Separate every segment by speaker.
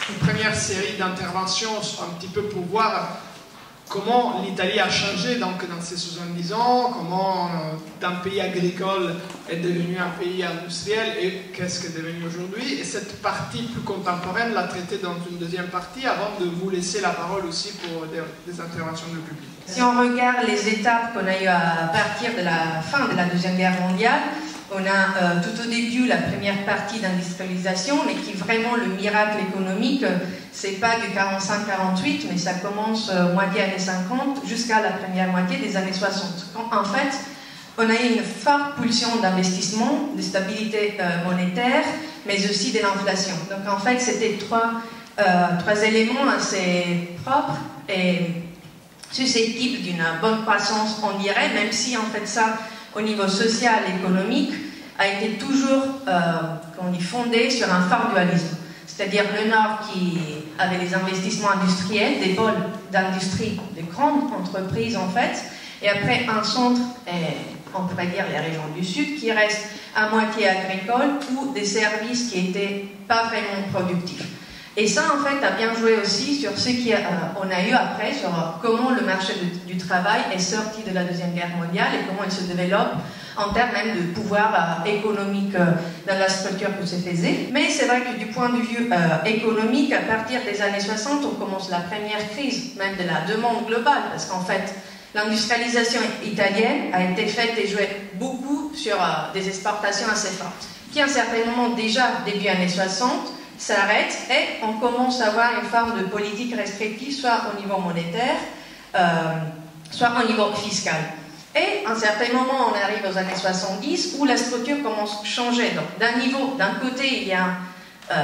Speaker 1: Une première série d'interventions un petit peu pour voir comment l'Italie a changé donc, dans ces 70 ans, comment d'un pays agricole est devenu un pays industriel et qu'est-ce qu'est devenu aujourd'hui. Et cette partie plus contemporaine l'a traitée dans une deuxième partie avant de vous laisser la parole aussi pour des interventions du public.
Speaker 2: Si on regarde les étapes qu'on a eues à partir de la fin de la Deuxième Guerre mondiale, on a tout au début la première partie d'industrialisation, mais qui vraiment le miracle économique, c'est pas du 45-48, mais ça commence moitié années 50 jusqu'à la première moitié des années 60. Quand, en fait, on a eu une forte pulsion d'investissement, de stabilité monétaire, mais aussi de l'inflation. Donc en fait, c'était trois éléments assez propres et susceptibles d'une bonne croissance, on dirait, même si en fait ça, au niveau social et économique, a été toujours fondé sur un fort dualisme. C'est-à-dire le Nord qui avait les investissements industriels, des pôles d'industrie, des grandes entreprises en fait, et après un centre, on pourrait dire les régions du Sud, qui restent à moitié agricoles ou des services qui n'étaient pas vraiment productifs. Et ça, en fait, a bien joué aussi sur ce qu'on a eu après, sur comment le marché du travail est sorti de la Deuxième Guerre mondiale et comment il se développe en termes même de pouvoir économique dans la structure que se faisait. Mais c'est vrai que du point de vue économique, à partir des années 60, on commence la première crise, même de la demande globale, parce qu'en fait, l'industrialisation italienne a été faite et jouait beaucoup sur des exportations assez fortes, qui à un certain moment, déjà début années 60, s'arrête et on commence à avoir une forme de politique restrictive, soit au niveau monétaire, soit au niveau fiscal. Et à un certain moment, on arrive aux années 70 où la structure commence à changer. Donc, d'un côté, il y a,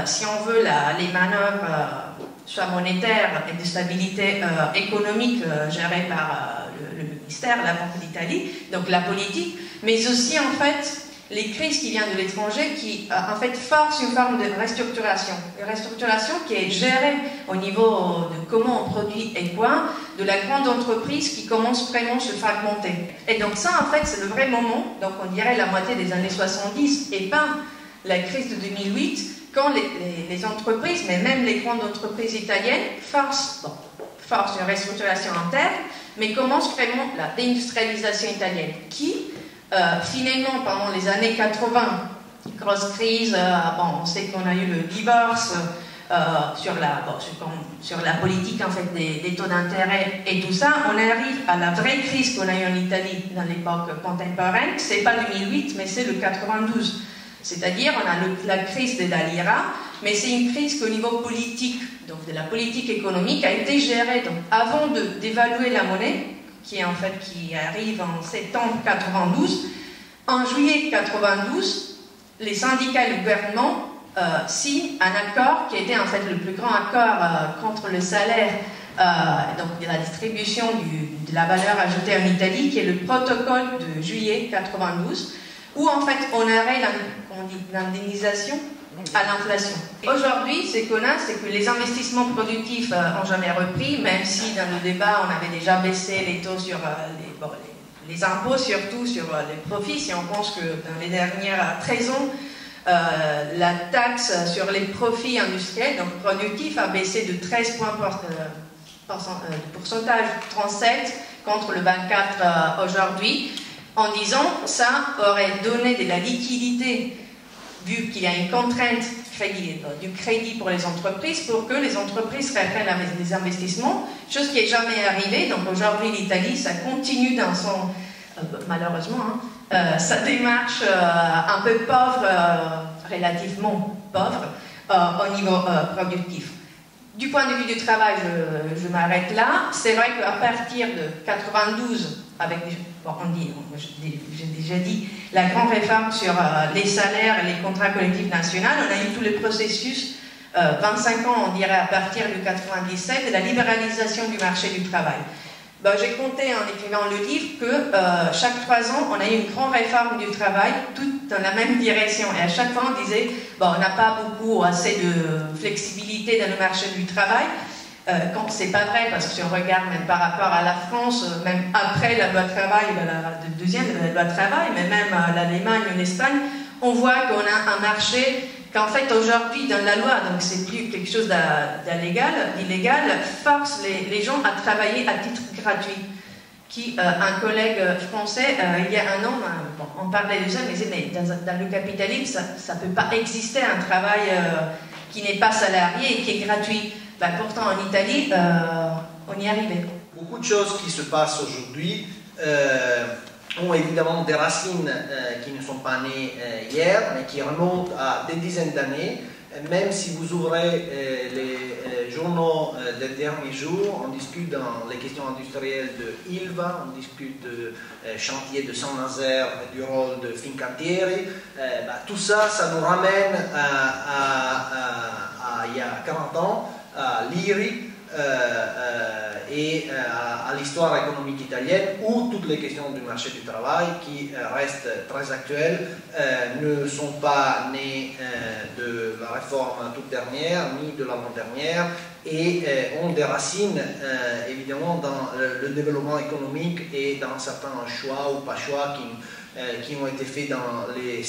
Speaker 2: si on veut, les manœuvres, soit monétaires et de stabilité économique gérées par le ministère, la Banque d'Italie, donc la politique, mais aussi en fait les crises qui viennent de l'étranger qui en fait forcent une forme de restructuration. Une restructuration qui est gérée au niveau de comment on produit et quoi, de la grande entreprise qui commence vraiment à se fragmenter. Et donc ça en fait c'est le vrai moment, donc on dirait la moitié des années 70 et pas la crise de 2008, quand les entreprises, mais même les grandes entreprises italiennes, forcent une restructuration interne, mais commencent vraiment la déindustrialisation italienne qui finalement, pendant les années 80, grosse crise, on sait qu'on a eu le divorce sur la politique en fait, des taux d'intérêt et tout ça. On arrive à la vraie crise qu'on a eue en Italie dans l'époque contemporaine. C'est pas 2008, mais c'est le 92. C'est-à-dire, on a la crise de la lira, mais c'est une crise qu'au niveau politique, donc de la politique économique, a été gérée. Donc, avant d'évaluer la monnaie, qui arrive en septembre 92. En juillet 92, les syndicats et le gouvernement signent un accord qui était en fait le plus grand accord contre le salaire, donc de la distribution de la valeur ajoutée en Italie, qui est le protocole de juillet 92, où en fait on aurait l'indemnisation à l'inflation. Aujourd'hui, ce qu'on a, c'est que les investissements productifs n'ont jamais repris, même si dans le débat, on avait déjà baissé les taux sur les impôts, surtout sur les profits. Si on pense que dans les dernières 13 ans, la taxe sur les profits industriels, donc productifs, a baissé de 13 points de pourcentage, 37 contre le 24 aujourd'hui, en disant ça aurait donné de la liquidité vu qu'il y a une contrainte du crédit pour les entreprises, pour que les entreprises reprennent les investissements, chose qui n'est jamais arrivée. Donc aujourd'hui, l'Italie, ça continue dans son, malheureusement, sa démarche un peu pauvre, relativement pauvre, au niveau productif. Du point de vue du travail, je m'arrête là. C'est vrai qu'à partir de 92, avec, j'ai déjà dit, la grande réforme sur les salaires et les contrats collectifs nationaux, on a eu tout le processus, 25 ans, on dirait, à partir de 97, de la libéralisation du marché du travail. Ben, j'ai compté en écrivant le livre que chaque 3 ans, on a eu une grande réforme du travail, toutes dans la même direction. Et à chaque fois, on disait, bon, on n'a pas beaucoup, assez de flexibilité dans le marché du travail. Quand c'est pas vrai, parce que si on regarde même par rapport à la France, même après la loi travail, la deuxième loi travail, mais même l'Allemagne ou l'Espagne, on voit qu'on a un marché qu'en fait aujourd'hui dans la loi, donc c'est plus quelque chose d'illégal, force les gens à travailler à titre gratuit. Un collègue français, il y a un an, on parlait de ça, mais il disait, mais dans le capitalisme, ça ne peut pas exister un travail qui n'est pas salarié et qui est gratuit. Pourtant, en Italie, on y arrivait.
Speaker 3: Beaucoup de choses qui se passent aujourd'hui ont évidemment des racines qui ne sont pas nées hier, mais qui remontent à des dizaines d'années. Même si vous ouvrez les journaux des derniers jours, on discute dans les questions industrielles de Ilva, on discute de chantier de Saint-Nazaire, du rôle de Fincantieri. Tout ça, ça nous ramène à il y a 40 ans, à l'IRI et à l'histoire économique italienne, où toutes les questions du marché du travail, qui restent très actuelles, ne sont pas nées de la réforme toute dernière, ni de l'avant-dernière, et ont des racines évidemment dans le développement économique et dans certains choix ou pas choix qui ont été faits dans les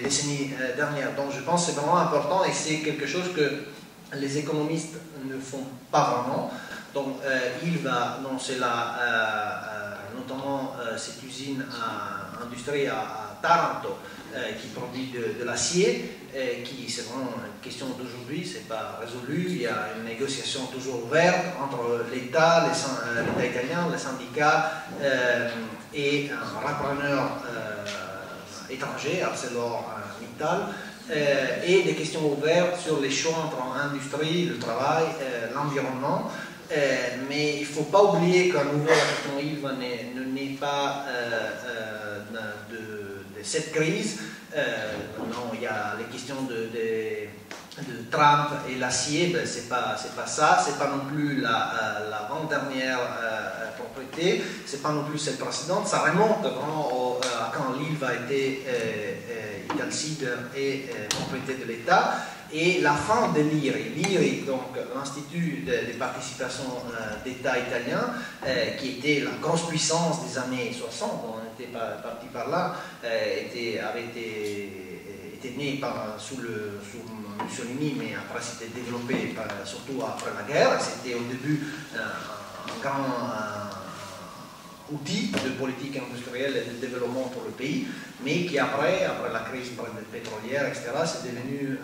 Speaker 3: décennies dernières. Donc je pense que c'est vraiment important et c'est quelque chose que les économistes ne font pas vraiment. Donc il va lancer notamment cette usine industrielle à Taranto qui produit de l'acier, qui c'est vraiment une question d'aujourd'hui, c'est pas résolu. Il y a une négociation toujours ouverte entre l'État italien, les syndicats et un repreneur étranger, ArcelorMittal. Et des questions ouvertes sur les choix entre l'industrie, le travail, l'environnement. Mais il ne faut pas oublier qu'à nouveau la question Ilva ne naît pas de cette crise. Non, il y a les questions de Trump et l'acier, c'est pas ça, c'est pas non plus l'avant-dernière propriété, c'est pas non plus celle précédente, ça remonte vraiment à quand l'Ilva a été Italsider et propriété de l'État, et la fin de l'IRI, donc l'Institut des participations d'État italien, qui était la grosse puissance des années 60, on était parti par là, avait été né sous Mussolini, mais après c'était développé surtout après la guerre. C'était au début un grand outil de politique industrielle et de développement pour le pays, mais qui après la crise pétrolière, etc., c'est devenu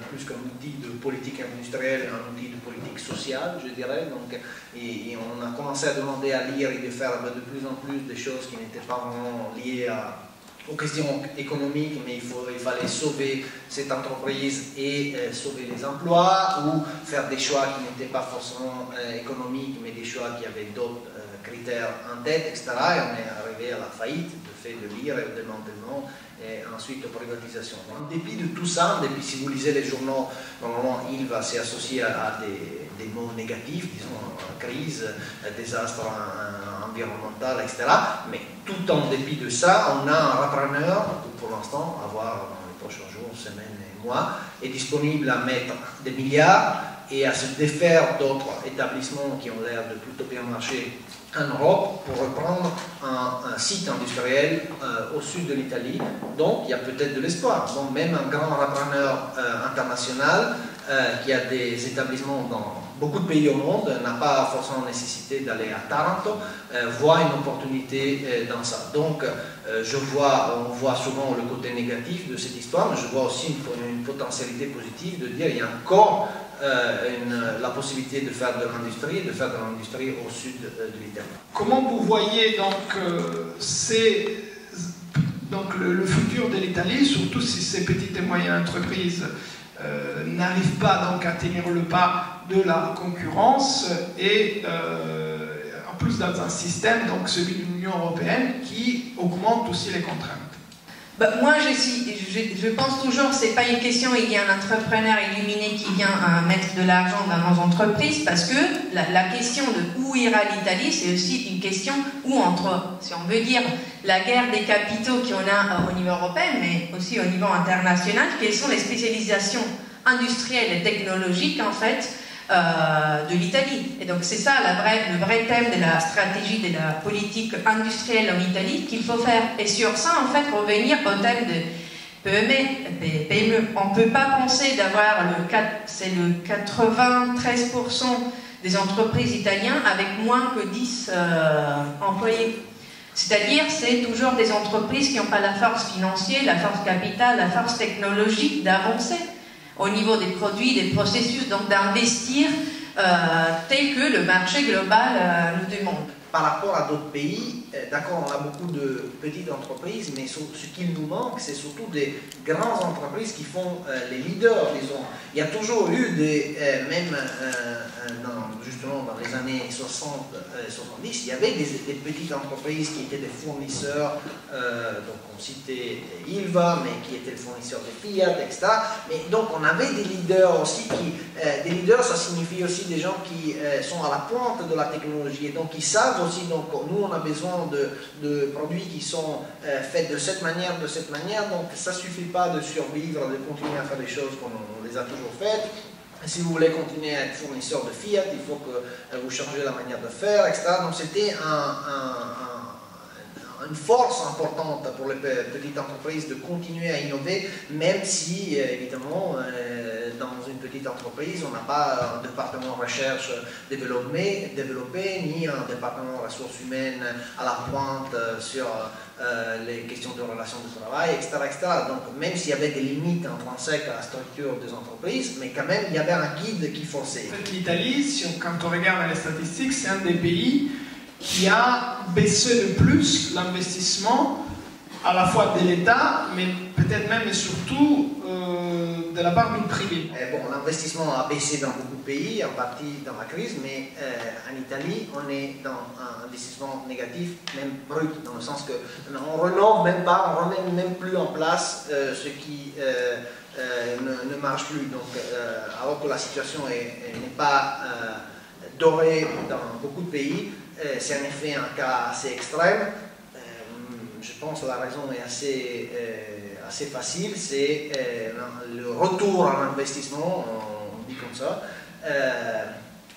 Speaker 3: plus qu'un outil de politique industrielle, un outil de politique sociale, je dirais. Donc, et on a commencé à demander à l'IRI de faire de plus en plus des choses qui n'étaient pas vraiment liées aux questions économiques, mais il fallait sauver cette entreprise et sauver les emplois, ou faire des choix qui n'étaient pas forcément économiques, mais des choix qui avaient d'autres critères en tête, etc. Et on est arrivé à la faillite, le fait de lire et au démantèlement, et ensuite aux privatisations. En dépit de tout ça, si vous lisez les journaux, normalement Ilva s'est associé à des mots négatifs, disons crise, désastre environnemental, etc. Mais tout en dépit de ça, on a un repreneur, pour l'instant, à voir dans les prochains jours, semaines et mois, est disponible à mettre des milliards et à se défaire d'autres établissements qui ont l'air de plutôt bien marcher en Europe pour reprendre un site industriel au sud de l'Italie. Donc il y a peut-être de l'espoir. Donc même un grand repreneur international qui a des établissements dans beaucoup de pays au monde, n'a pas forcément nécessité d'aller à Taranto, voit une opportunité dans ça. Donc on voit souvent le côté négatif de cette histoire, mais je vois aussi une potentialité positive de dire qu'il y a encore la possibilité de faire de l'industrie au sud de l'Italie.
Speaker 1: Comment vous voyez donc le futur de l'Italie, surtout si ces petites et moyennes entreprises n'arrivent pas donc à tenir le pas de la concurrence et en plus dans un système, donc celui de l'Union européenne, qui augmente aussi les contraintes?
Speaker 2: Moi, je pense toujours que ce n'est pas une question, il y a un entrepreneur illuminé qui vient mettre de l'argent dans nos entreprises, parce que la question de où ira l'Italie, c'est aussi une question où entre, si on veut dire, la guerre des capitaux qu'on a au niveau européen, mais aussi au niveau international, quelles sont les spécialisations industrielles et technologiques, en fait, de l'Italie. Et donc c'est ça le vrai thème de la stratégie de la politique industrielle en Italie qu'il faut faire. Et sur ça, en fait, revenir au thème de PME. On ne peut pas penser d'avoir c'est le 93% des entreprises italiennes avec moins que 10 employés. C'est-à-dire, c'est toujours des entreprises qui n'ont pas la force financière, la force capitale, la force technologique d'avancer au niveau des produits, des processus, donc d'investir tel que le marché global le demande.
Speaker 3: Par rapport à d'autres pays, d'accord, on a beaucoup de petites entreprises, mais ce qu'il nous manque, c'est surtout des grandes entreprises qui font les leaders, disons. Il y a toujours eu même justement dans les années 60, 70, il y avait des petites entreprises qui étaient des fournisseurs, donc on citait Ilva, mais qui étaient le fournisseur de Fiat, etc. Mais donc on avait des leaders aussi, des leaders, ça signifie aussi des gens qui sont à la pointe de la technologie, et donc ils savent aussi, donc nous on a besoin de produits qui sont faits de cette manière, donc ça ne suffit pas de survivre, de continuer à faire des choses comme on les a toujours faites. Si vous voulez continuer à être fournisseur de Fiat, il faut que vous changez la manière de faire, etc. Donc c'était une force importante pour les petites entreprises de continuer à innover, même si, évidemment, dans une petite entreprise, on n'a pas un département recherche développé, ni un département ressources humaines à la pointe sur les questions de relations de travail, etc., etc. Donc, même s'il y avait des limites intrinsèques à la structure des entreprises, mais quand même, il y avait un guide qui forçait.
Speaker 1: En fait, l'Italie, quand on regarde les statistiques, c'est un des pays qui a baissé le plus l'investissement à la fois de l'État, mais peut-être même et surtout de la part du privé.
Speaker 3: Bon, l'investissement a baissé dans beaucoup de pays, en partie dans la crise, mais en Italie, on est dans un investissement négatif, même brut, dans le sens qu'on ne renove même pas, on ne remet même plus en place ce qui ne marche plus. Donc, alors que la situation n'est pas dorée dans beaucoup de pays, c'est en effet un cas assez extrême. Je pense que la raison est assez facile, c'est le retour à l'investissement, on dit comme ça,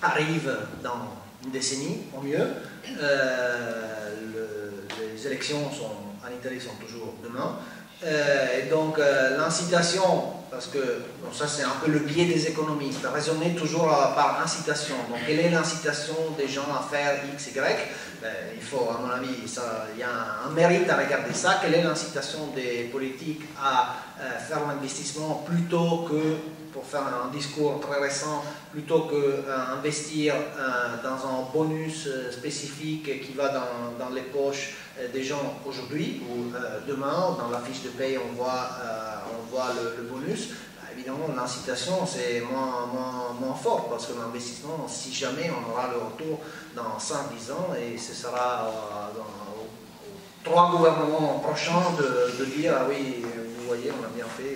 Speaker 3: arrive dans une décennie, au mieux. Les élections en Italie sont toujours demain. Et donc l'incitation, parce que bon, ça c'est un peu le biais des économistes, raisonner toujours par incitation. Donc quelle est l'incitation des gens à faire X, Y? Il faut, à mon avis, il y a un mérite à regarder ça. Quelle est l'incitation des politiques à faire l'investissement plutôt que, pour faire un discours très récent, plutôt qu'investir dans un bonus spécifique qui va dans les poches des gens aujourd'hui ou demain, dans la fiche de paye on voit le bonus. Évidemment, l'incitation c'est moins fort parce que l'investissement, si jamais on aura le retour dans 5-10 ans et ce sera aux 3 gouvernements prochains de dire ah oui, vous voyez, on a bien fait,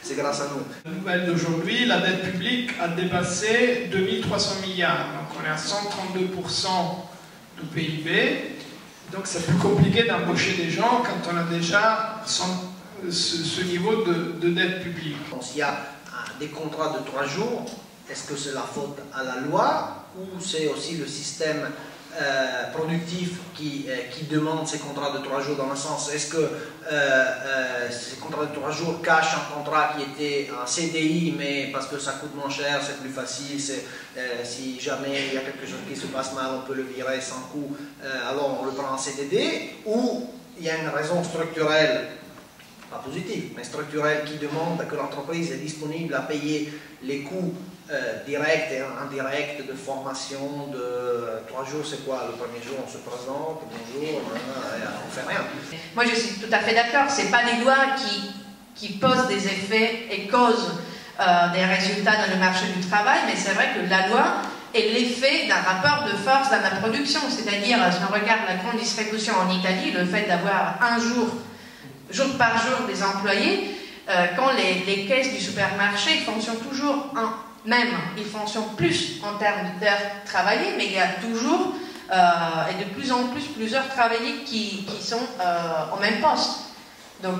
Speaker 3: c'est grâce à nous.
Speaker 1: La nouvelle d'aujourd'hui, la dette publique a dépassé 2300 milliards, donc on est à 132% du PIB, donc c'est plus compliqué d'embaucher des gens quand on a déjà ce niveau de dette publique.
Speaker 3: S'il y a des contrats de 3 jours, est-ce que c'est la faute à la loi ou c'est aussi le système productif qui demande ces contrats de 3 jours, dans le sens, est-ce que ces contrats de 3 jours cachent un contrat qui était un CDI, mais parce que ça coûte moins cher, c'est plus facile, si jamais il y a quelque chose qui se passe mal, on peut le virer sans coût, alors on le prend en CDD, ou il y a une raison structurelle, pas positive, mais structurelle, qui demande que l'entreprise est disponible à payer les coûts directs et indirects de formation de 3 jours, c'est quoi? Le premier jour on se présente, bonjour, on fait rien.
Speaker 2: Moi je suis tout à fait d'accord, c'est pas des lois qui posent des effets et causent des résultats dans le marché du travail, mais c'est vrai que la loi est l'effet d'un rapport de force dans la production, c'est-à-dire si on regarde la grande distribution en Italie, le fait d'avoir jour par jour des employés, quand les caisses du supermarché fonctionnent toujours ils fonctionnent plus en termes d'heures travaillées, mais il y a toujours et de plus en plus plusieurs travailleurs qui sont au même poste. Donc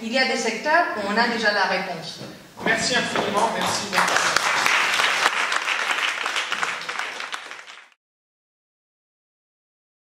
Speaker 2: il y a des secteurs où on a déjà la réponse.
Speaker 1: Merci infiniment, merci.